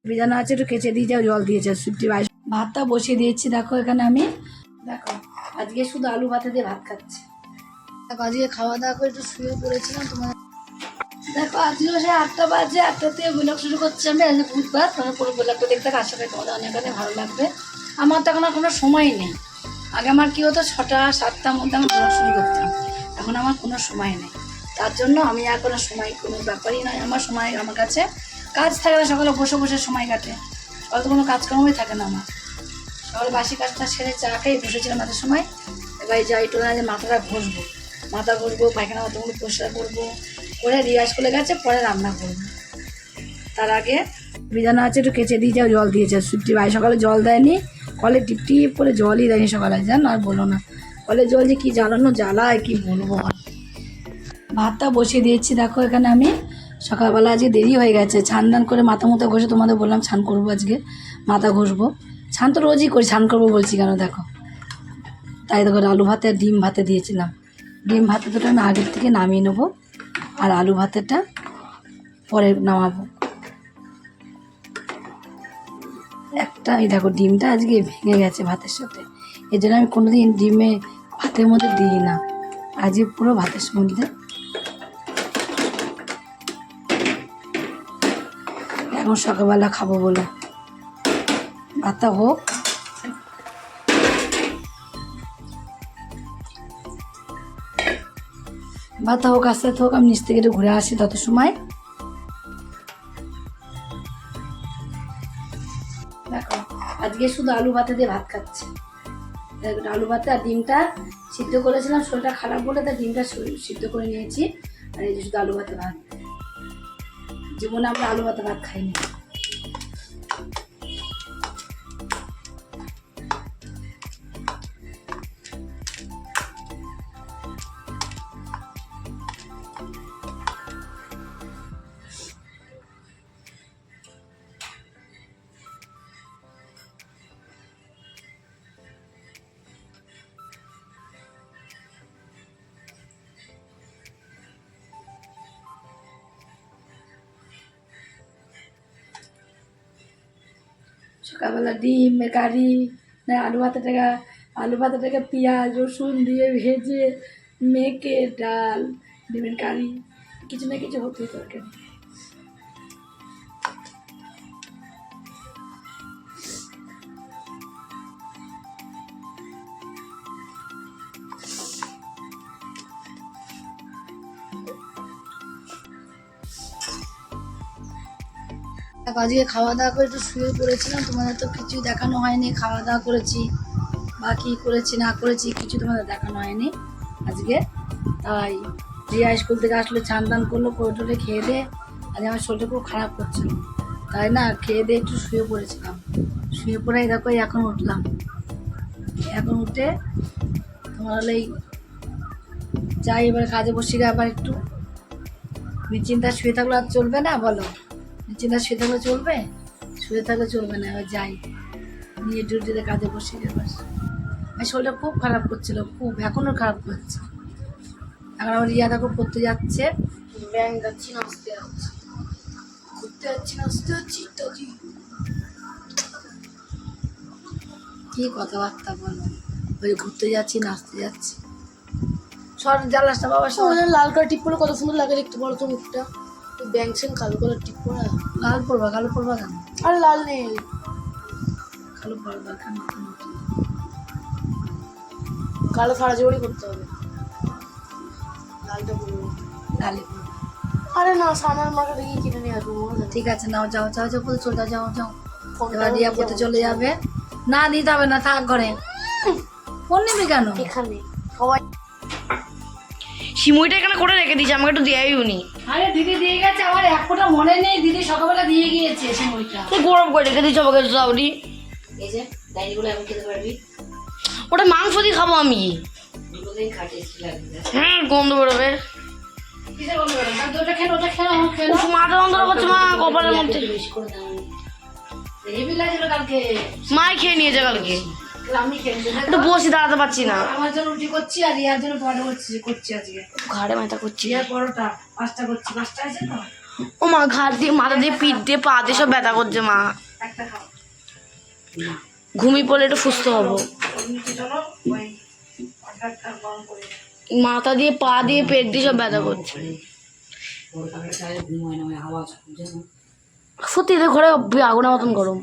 ভিজানো আছে, একটু কেচে দিয়ে যাও, জল দিয়েছে সুপটি বাইশ। ভাতটা বসিয়ে দিয়েছি, দেখো এখানে আমি, দেখো আজকে শুধু আলু ভাতে দিয়ে ভাত খাচ্ছি। দেখো আজকে খাওয়া দাওয়া করে একটু শুয়ে পড়েছিলাম তোমার। দেখো আজকেও সে 8টা বাজে, 8টা থেকে ব্লগ শুরু করছি আমি। আজকে বুধবার, তোমার পুরো ব্লগটা দেখতে আশা করি তোমাদের অনেক অনেক ভালো লাগবে। আমার তো এখন আর কোনো সময় নেই। আগে আমার কী হতো, 6টা 7টার মধ্যে আমি ব্লগ শুরু করতাম, এখন আমার কোনো সময় নেই। তার জন্য আমি আর কোনো সময়, কোনো ব্যাপারই নয় আমার সময়। আমার কাছে কাজ থাকে না, সকালে বসে বসে সময় কাটে, সকালে তো কোনো কাজকর্মই থাকে না আমার। সকালে বাসি কাজটা সেরে চা খেয়ে বসেছিলাম মাথার সময়। এবার যাই টোলা যে মাথাটা ঘষবো, মাথা ঘষবো, পায়খানা বাথরুমগুলো পরিষ্কার করবো, করে রিয়াজ করে গেছে, পরে রান্না করবো। তার আগে ভিজানো আছে, একটু কেচে দিয়ে যাও, জল দিয়েছে সুপটি ভাই। সকালে জল দেয়নি, কলে টিপ টিপ করে জলই দেয়নি সকালে, জানো আর বলো না। কলের জল যে কী জ্বালানো জ্বালায় কী বলবো। ভাতটা বসিয়ে দিয়েছি, দেখো এখানে আমি। সকালবেলা আজকে দেরি হয়ে গেছে, ছান দান করে মাথা মতো ঘষে, তোমাদের বললাম ছান করবো আজকে, মাথা ঘষবো। ছান তো রোজই করি, ছান করবো বলছি কেন দেখো। তাই দেখো আলু ভাতে আর ডিম ভাতে দিয়েছিলাম। ডিম ভাতে দুটো আমি আগের থেকে নামিয়ে নেবো, আর আলু ভাতেটা পরে নামাবো। একটা এই দেখো ডিমটা আজকে ভেঙে গেছে ভাতের সাথে, এই জন্য আমি কোনোদিন ডিমে ভাতের মধ্যে দিই না, আজকে পুরো ভাতের মধ্যে। এখন সকালবেলা খাবো বলে ভাতটা হোক। ভাতটা হোক, আস্তে আস্তে হোক, আমি নিচ থেকে একটু ঘুরে আসি তত সময়। দেখো আজকে শুধু আলু ভাতে দিয়ে ভাত খাচ্ছি। আলু ভাতে আর ডিমটা সিদ্ধ করেছিলাম, শরীরটা খারাপ বলে তার ডিমটা সিদ্ধ করে নিয়েছি। আর এই যে শুধু আলু ভাতে ভাত, জীবনে আমরা আলু ভাতে ভাত খাইনি। সকালবেলা ডিম কারি, না আলু ভাতেটাকে পেঁয়াজ রসুন দিয়ে ভেজে মেখে ডাল, ডিমের কারি, কিছু না কিছু হতেই তরকারি। আজকে খাওয়া দাওয়া করে একটু শুয়ে পড়েছিলাম, তোমাদের তো কিছু দেখানো হয়নি। খাওয়া দাওয়া করেছি বা কী করেছি না করেছি কিছু তোমাদের দেখানো হয়নি আজকে। তাই রিয়া স্কুল থেকে আসলে ছান দান করলো, করে টোলে খেয়ে দিয়ে, আজ আমার শরীরটা খুব খারাপ করছিল, তাই না খেয়ে দিয়ে একটু শুয়ে পড়েছিলাম। শুয়ে পড়েই দেখো এখন উঠলাম। এখন উঠে তোমার হলে যাই এবার কাজে বসে গিয়ে আবার একটু নিশ্চিন্তা শুয়ে থাকলে আর চলবে না, বলো নিশ্চিন্তা শুয়ে থাকলে চলবে? শুয়ে থাকলে চলবে না, এবার যাই নিয়ে ডিউটিতে কাজে বসে গিয়ে বাস। আমার শরীরটা খুব খারাপ করছিল, খুব এখনও খারাপ করছে। এখন আমার রিয়া দেখো পড়তে যাচ্ছে, ব্যাংক যাচ্ছি না আসতে যাচ্ছি, ঘুরতে যাচ্ছি না আসতে যাচ্ছি ইত্যাদি। কী কথাবার্তা বলো, ওই ঘুরতে যাচ্ছি না আসতে যাচ্ছি। সর জ্বালাসটা বাবা, সব লাল কালার টিপ পরে কত সুন্দর লাগে দেখতে, বলো তো মুখটা। ব্যাংক সেন কালো কালার টিপ পরা, লাল পড়বা, কালো পড়বা কেন? আরে লাল নেই, কালো পড়বা কেন? কালো সারা জীবনই করতে হবে, লালটা পরবো। লালে পড়বা, আরে না সামার মার্কেটে গিয়ে কিনে নিয়ে আসবো। ঠিক আছে নাও, যাও যাও যাও বলে চলে যাও যাও। ফোনটা এবার রিয়া পড়তে চলে যাবে। না দিতে হবে না, থাক ঘরে। ফোন নিবি কেন? এখানে সবাই সিমুইটা এখানে করে রেখে দিয়েছে, আমাকে একটু দেয়াই উনি। আরে দিদি দিয়ে গেছে, আমার এক ফোঁটা মনে নেই, দিদি সকালবেলা দিয়ে গিয়েছে সিমুইটা। তুই গরম করে রেখে দিয়েছে আমাকে সাউরি। এই যে ডাইনিগুলো এখন খেতে পারবি, ওটা মাংস দিয়ে খাবো আমি। দুটোতেই খাটে লাগবে। হ্যাঁ গন্ধ বেরোবে। কিসের গন্ধ বেরোবে? ওটা খেলো, ওটা খেলো, খেলো। উফ, মাথা যন্ত্রণা করছে মা কপালের মধ্যে। বেশি করে দাও, হেভি লাগছিল কালকে, মাই খেয়ে নিয়েছে কালকে। আমি খেয়েছি। একটু বসে দাঁড়াতে পারছি না, আমার জন্য রুটি করছি আর রিয়ার জন্য পরোটা করছি আজকে। ঘাড়ে মাথা করছি। রিয়ার পরোটা 5টা করছি, 5টা আছে তো। ও মা, ঘাট দিয়ে, মাথা দিয়ে, পিঠ দিয়ে, পা দিয়ে সব ব্যথা করছে মা। একটা খাও। ঘুমিয়ে পড়লে একটু সুস্থ হবো। নিচে চলো, ওই অর্ডারটা গরম করে দাও। মাথা দিয়ে, পা দিয়ে, পেট দিয়ে সব ব্যথা করছে। সত্যি এদের ঘরে আগুনের মতন গরম।